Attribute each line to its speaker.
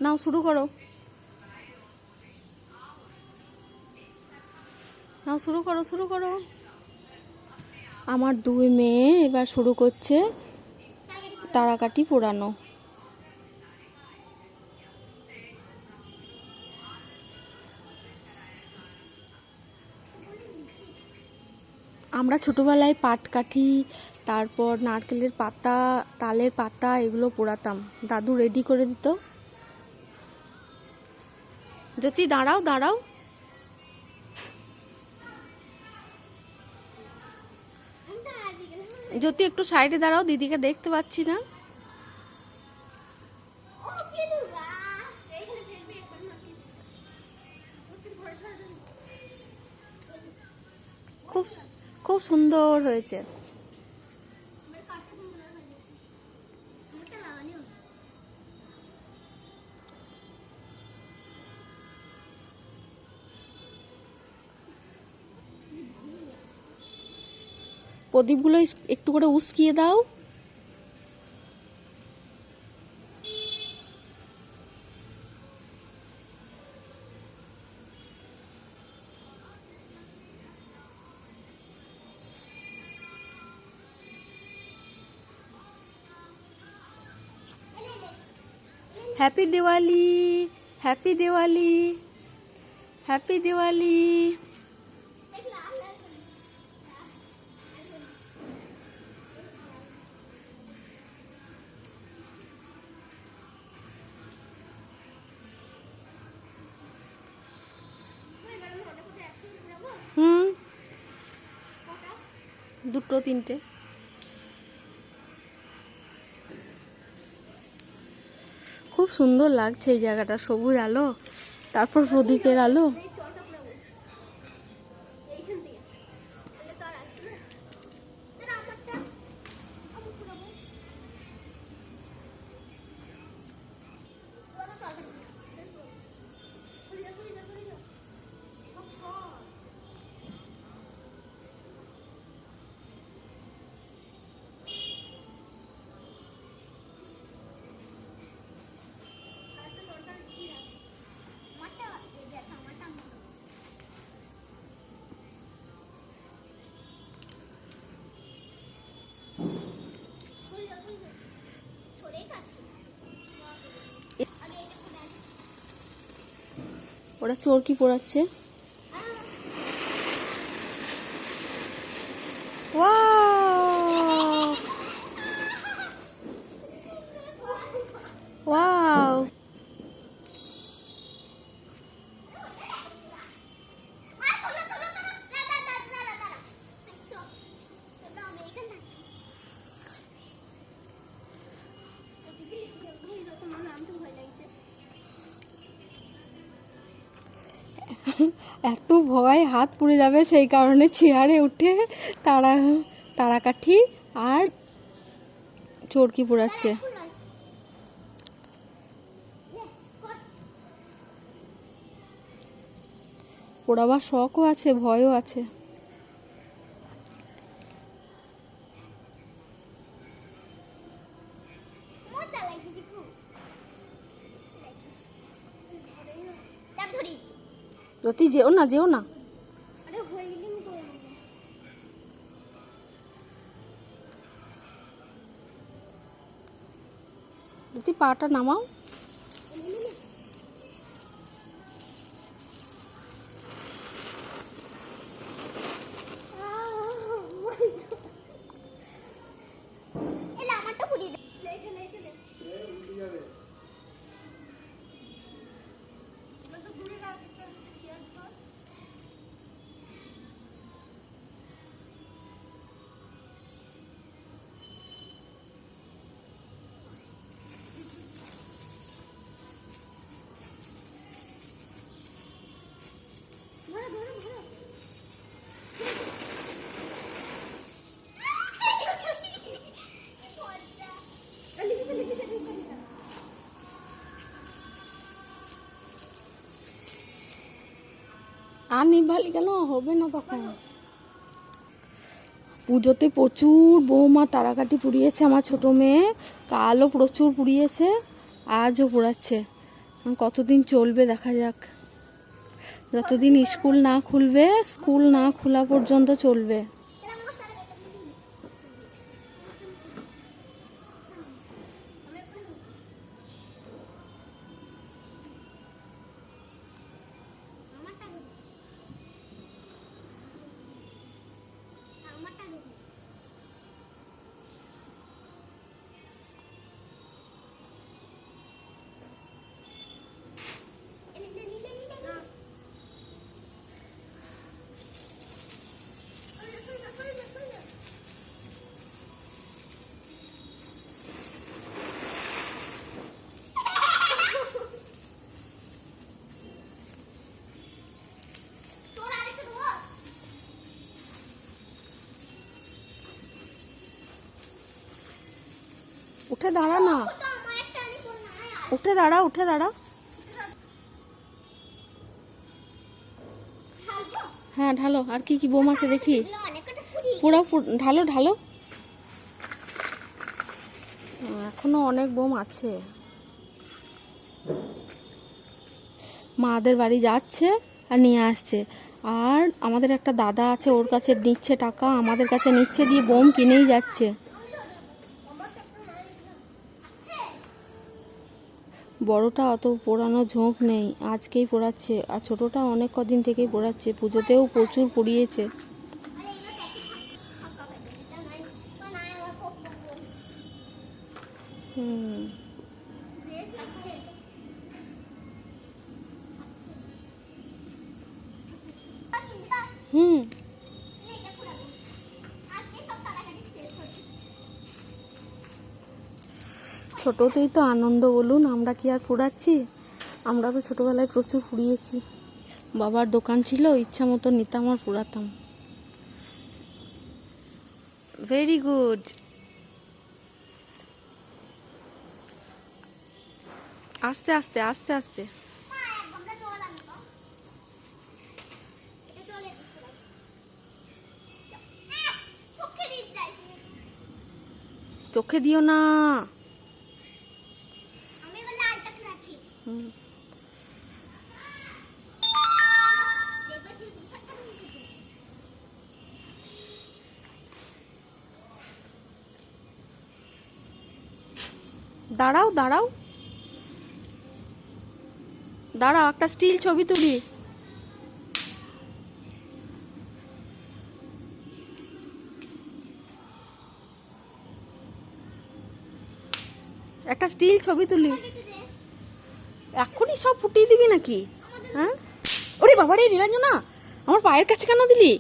Speaker 1: নাও শুরু করো, নাও শুরু করো, শুরু করো। আমার দুই মেয়ে এবার শুরু করছে তারাকাঠি পোড়ানো। আমরা ছোটোবেলায় পাটকাঠি, তারপর নারকেলের পাতা, তালের পাতা এগুলো পোড়াতাম, দাদু রেডি করে দিত। জ্যোতি দাঁড়াও দাঁড়াও, জ্যোতি একটু সাইডে দাঁড়াও, দিদিকে দেখতে পাচ্ছি না। খুব খুব সুন্দর হয়েছে। প্রদীপগুলো একটু করে উস্কিয়ে দাও। Happy Diwali, happy Diwali, happy Diwali. হুম, দুটো তিনটে। খুব সুন্দর লাগছে এই জায়গাটা, সবুজ আলো, তারপর প্রদীপের আলো। ওরা চরকি পোড়াচ্ছে। Wow, wow. এত ভয় হাত পুড়ে যাবে, সেই কারণে চেয়ারে উঠে তারাকাঠি আর চরকি পোড়াচ্ছে। পোড়াবার শখও আছে, ভয়ও আছে। জ্যোতি যেও না, যেও না। জ্যোতি পাটা নামাও। আর নিভালি কেন, হবে না তখন। পুজোতে প্রচুর বৌমা তারাকাঠি পুড়িয়েছে আমার ছোটো মেয়ে, কালও প্রচুর পুড়িয়েছে, আজও পোড়াচ্ছে। কতদিন চলবে দেখা যাক, যতদিন স্কুল না খুলবে, স্কুল না খোলা পর্যন্ত চলবে। উঠে দাঁড়া না, উঠে দাঁড়া, উঠে দাঁড়া। হ্যাঁ ঢালো, আর কি কি বোম আছে দেখি, পুরো ঢালো ঢালো। এখনো অনেক বোম আছে। মাদের বাড়ি যাচ্ছে আর নিয়ে আসছে। আর আমাদের একটা দাদা আছে, ওর কাছে নিচ্ছে টাকা, আমাদের কাছে নিচ্ছে, দিয়ে বোম কিনেই যাচ্ছে। বড়টা অত পোড়ানো ঝোঁক নেই, আজকেই পোড়াচ্ছে। আর ছোটটা অনেক কদিন থেকেই পোড়াচ্ছে, পুজোতেও প্রচুর পুড়িয়েছে। হুম ছোটতেই তো আনন্দ বলুন, আমরা কি আর ফুরাচ্ছি? আমরা তো ছোটবেলায় প্রচুর ফুরিয়েছি। বাবার দোকান ছিল, ইচ্ছা মতো নিতাম আর ফুরাতাম। Very good. আস্তে আস্তে আস্তে আস্তে। চোখে দিও না। দাঁড়াও দাঁড়াও দাঁড়াও, একটা স্টিল ছবি তুলি। একটা স্টিল ছবি তুলি। এখনই সব ফুটিয়ে দিবি নাকি? হ্যাঁ, ওরে বাবা রে নীলাঞ্জনা, আমার পায়ের কাছে কেন দিলি?